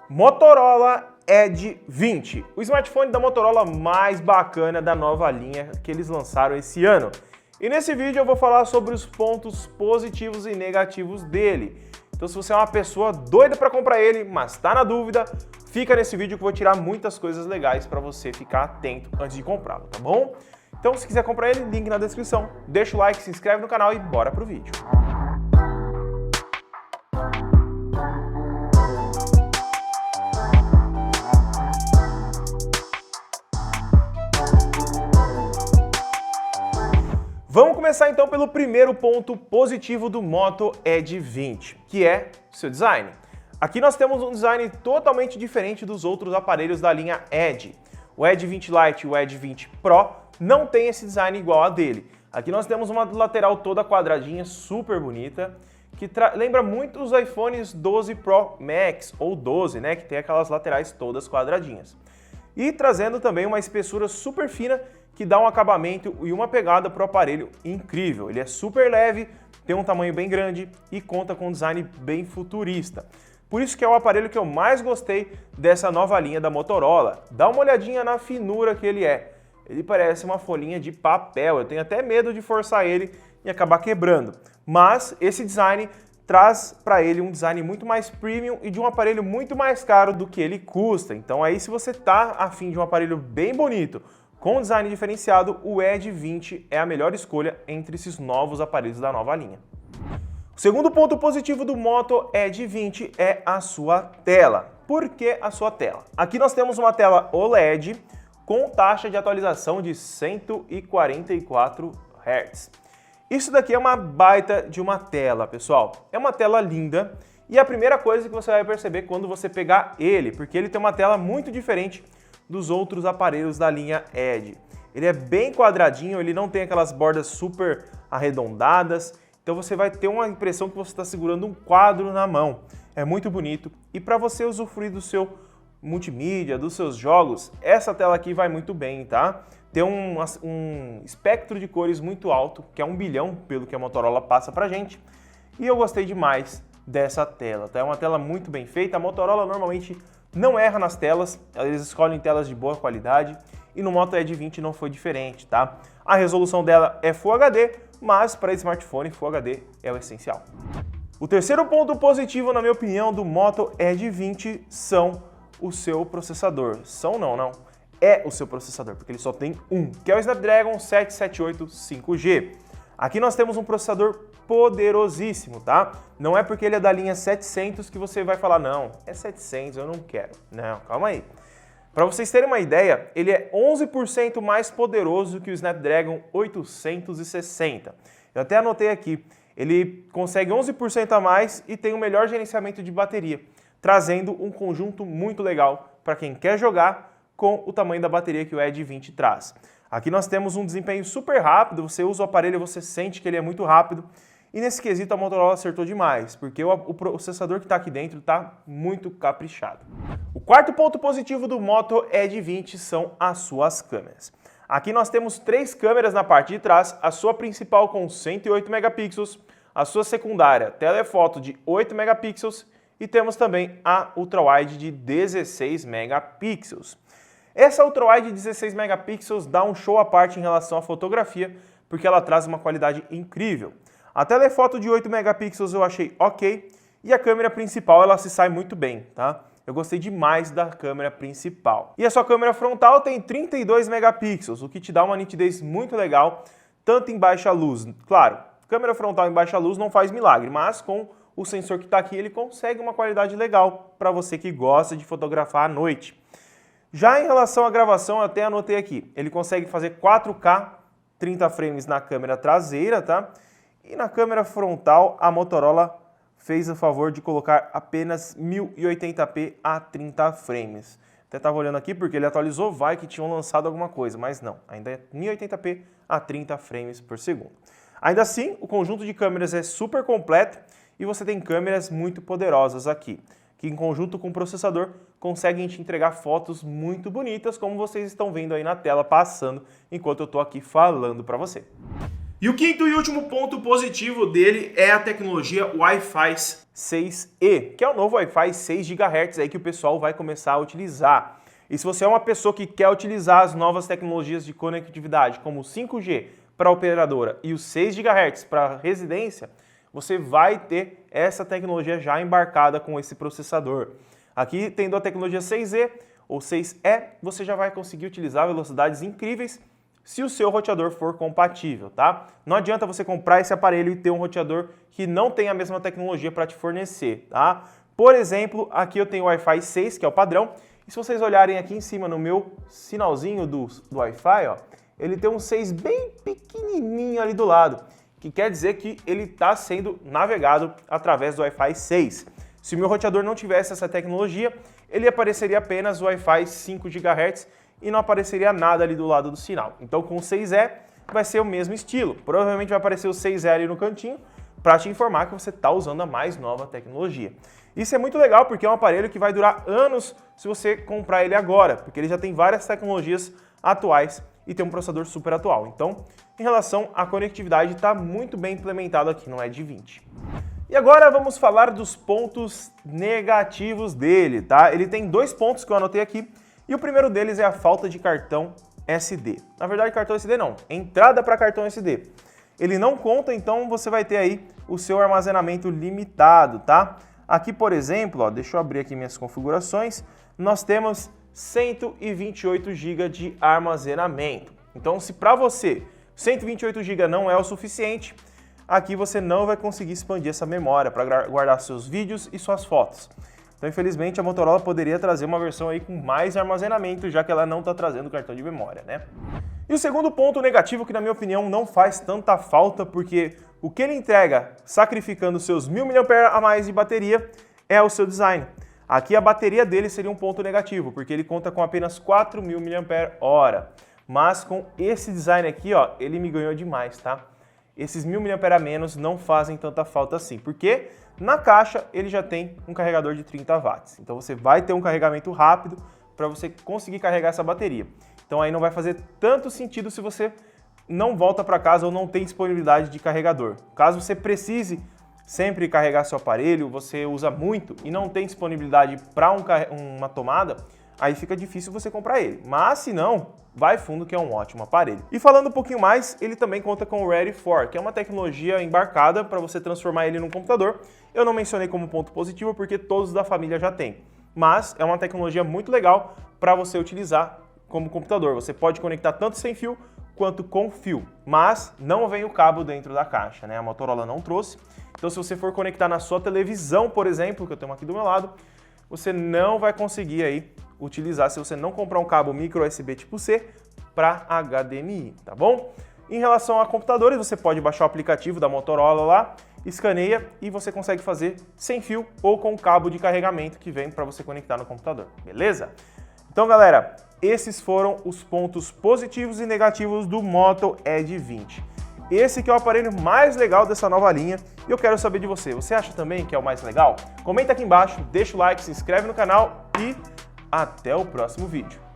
Motorola Edge 20, o smartphone da Motorola mais bacana da nova linha que eles lançaram esse ano. E nesse vídeo eu vou falar sobre os pontos positivos e negativos dele. Então se você é uma pessoa doida para comprar ele, mas está na dúvida, fica nesse vídeo que eu vou tirar muitas coisas legais para você ficar atento antes de comprá-lo, tá bom? Então se quiser comprar ele, link na descrição. Deixa o like, se inscreve no canal e bora pro vídeo. Vamos começar então pelo primeiro ponto positivo do Moto Edge 20, que é seu design. Aqui nós temos um design totalmente diferente dos outros aparelhos da linha Edge. O Edge 20 Lite e o Edge 20 Pro não tem esse design igual a dele. Aqui nós temos uma lateral toda quadradinha, super bonita, que lembra muito os iPhones 12 Pro Max ou 12, né, que tem aquelas laterais todas quadradinhas. E trazendo também uma espessura super fina que dá um acabamento e uma pegada para o aparelho incrível. Ele é super leve, tem um tamanho bem grande e conta com um design bem futurista. Por isso que é o aparelho que eu mais gostei dessa nova linha da Motorola. Dá uma olhadinha na finura que ele é. Ele parece uma folhinha de papel, eu tenho até medo de forçar ele e acabar quebrando. Mas esse design traz para ele um design muito mais premium e de um aparelho muito mais caro do que ele custa. Então aí se você tá afim de um aparelho bem bonito, com design diferenciado, o Edge 20 é a melhor escolha entre esses novos aparelhos da nova linha. O segundo ponto positivo do Moto Edge 20 é a sua tela. Por que a sua tela? Aqui nós temos uma tela OLED com taxa de atualização de 144 Hz. Isso daqui é uma baita de uma tela, pessoal. É uma tela linda e a primeira coisa que você vai perceber quando você pegar ele, porque ele tem uma tela muito diferente dos outros aparelhos da linha Edge. Ele é bem quadradinho, ele não tem aquelas bordas super arredondadas, então você vai ter uma impressão que você está segurando um quadro na mão. É muito bonito e para você usufruir do seu multimídia, dos seus jogos, essa tela aqui vai muito bem, tá? Tem um espectro de cores muito alto, que é 1 bilhão pelo que a Motorola passa pra gente, e eu gostei demais dessa tela, tá? É uma tela muito bem feita. A Motorola normalmente não erra nas telas, eles escolhem telas de boa qualidade e no Moto Edge 20 não foi diferente, tá? A resolução dela é Full HD, mas para smartphone Full HD é o essencial. O terceiro ponto positivo, na minha opinião, do Moto Edge 20 são o seu processador. É o seu processador, porque ele só tem um, que é o Snapdragon 778 5G. Aqui nós temos um processador poderosíssimo, tá? Não é porque ele é da linha 700 que você vai falar, não, é 700, eu não quero. Não, calma aí. Para vocês terem uma ideia, ele é 11% mais poderoso que o Snapdragon 860. Eu até anotei aqui, ele consegue 11% a mais e tem o melhor gerenciamento de bateria, trazendo um conjunto muito legal para quem quer jogar com o tamanho da bateria que o Edge 20 traz. Aqui nós temos um desempenho super rápido, você usa o aparelho e você sente que ele é muito rápido. E nesse quesito a Motorola acertou demais, porque o processador que está aqui dentro está muito caprichado. O quarto ponto positivo do Moto Edge 20 são as suas câmeras. Aqui nós temos 3 câmeras na parte de trás, a sua principal com 108 megapixels, a sua secundária telefoto de 8 megapixels e temos também a ultrawide de 16 megapixels. Essa ultrawide de 16 megapixels dá um show à parte em relação à fotografia, porque ela traz uma qualidade incrível. A telefoto de 8 megapixels eu achei ok, e a câmera principal ela se sai muito bem, tá? Eu gostei demais da câmera principal. E a sua câmera frontal tem 32 megapixels, o que te dá uma nitidez muito legal, tanto em baixa luz. Claro, câmera frontal em baixa luz não faz milagre, mas com o sensor que está aqui ele consegue uma qualidade legal para você que gosta de fotografar à noite. Já em relação à gravação, eu até anotei aqui, ele consegue fazer 4K 30 frames na câmera traseira, tá? E na câmera frontal, a Motorola fez o favor de colocar apenas 1080p a 30 frames. Até estava olhando aqui porque ele atualizou, vai que tinham lançado alguma coisa, mas não, ainda é 1080p a 30 frames por segundo. Ainda assim, o conjunto de câmeras é super completo e você tem câmeras muito poderosas aqui, que em conjunto com o processador conseguem te entregar fotos muito bonitas, como vocês estão vendo aí na tela passando enquanto eu estou aqui falando para você. E o quinto e último ponto positivo dele é a tecnologia Wi-Fi 6E, que é o novo Wi-Fi 6 GHz aí que o pessoal vai começar a utilizar. E se você é uma pessoa que quer utilizar as novas tecnologias de conectividade, como o 5G para operadora e o 6 GHz para residência, você vai ter essa tecnologia já embarcada com esse processador. Aqui, tendo a tecnologia 6E ou 6E, você já vai conseguir utilizar velocidades incríveis se o seu roteador for compatível, tá? Não adianta você comprar esse aparelho e ter um roteador que não tem a mesma tecnologia para te fornecer, tá? Por exemplo, aqui eu tenho o Wi-Fi 6, que é o padrão, e se vocês olharem aqui em cima no meu sinalzinho do Wi-Fi, ó, ele tem um 6 bem pequenininho ali do lado, que quer dizer que ele está sendo navegado através do Wi-Fi 6. Se o meu roteador não tivesse essa tecnologia, ele apareceria apenas o Wi-Fi 5 GHz e não apareceria nada ali do lado do sinal. Então com o 6E vai ser o mesmo estilo. Provavelmente vai aparecer o 6E ali no cantinho para te informar que você está usando a mais nova tecnologia. Isso é muito legal porque é um aparelho que vai durar anos se você comprar ele agora, porque ele já tem várias tecnologias atuais e tem um processador super atual. Então, em relação à conectividade, está muito bem implementado aqui no Edge 20. E agora vamos falar dos pontos negativos dele, tá? Ele tem 2 pontos que eu anotei aqui, e o primeiro deles é a falta de cartão SD. Na verdade, cartão SD não, entrada para cartão SD. Ele não conta, então você vai ter aí o seu armazenamento limitado, tá? Aqui, por exemplo, ó, deixa eu abrir aqui minhas configurações, nós temos 128 GB de armazenamento. Então, se para você 128 GB não é o suficiente, aqui você não vai conseguir expandir essa memória para guardar seus vídeos e suas fotos. Então, infelizmente, a Motorola poderia trazer uma versão aí com mais armazenamento, já que ela não está trazendo cartão de memória, né? E o segundo ponto negativo, que na minha opinião não faz tanta falta, porque o que ele entrega, sacrificando seus 1000 mAh a mais de bateria, é o seu design. Aqui a bateria dele seria um ponto negativo, porque ele conta com apenas 4000 mAh. Mas com esse design aqui, ó, ele me ganhou demais, tá? Esses 1000 mAh a menos não fazem tanta falta assim, porque na caixa ele já tem um carregador de 30 watts. Então você vai ter um carregamento rápido para você conseguir carregar essa bateria. Então aí não vai fazer tanto sentido se você não volta para casa ou não tem disponibilidade de carregador. Caso você precise sempre carregar seu aparelho, você usa muito e não tem disponibilidade para uma tomada, aí fica difícil você comprar ele. Mas se não, vai fundo que é um ótimo aparelho. E falando um pouquinho mais, ele também conta com o Ready For, que é uma tecnologia embarcada para você transformar ele num computador. Eu não mencionei como ponto positivo porque todos da família já têm, mas é uma tecnologia muito legal para você utilizar como computador. Você pode conectar tanto sem fio quanto com fio, mas não vem o cabo dentro da caixa, né? A Motorola não trouxe. Então, se você for conectar na sua televisão, por exemplo, que eu tenho aqui do meu lado, você não vai conseguir aí utilizar se você não comprar um cabo micro USB tipo C para HDMI, tá bom? Em relação a computadores, você pode baixar o aplicativo da Motorola lá, escaneia e você consegue fazer sem fio ou com cabo de carregamento que vem para você conectar no computador, beleza? Então, galera, esses foram os pontos positivos e negativos do Moto Edge 20. Esse que é o aparelho mais legal dessa nova linha e eu quero saber de você. Você acha também que é o mais legal? Comenta aqui embaixo, deixa o like, se inscreve no canal e até o próximo vídeo.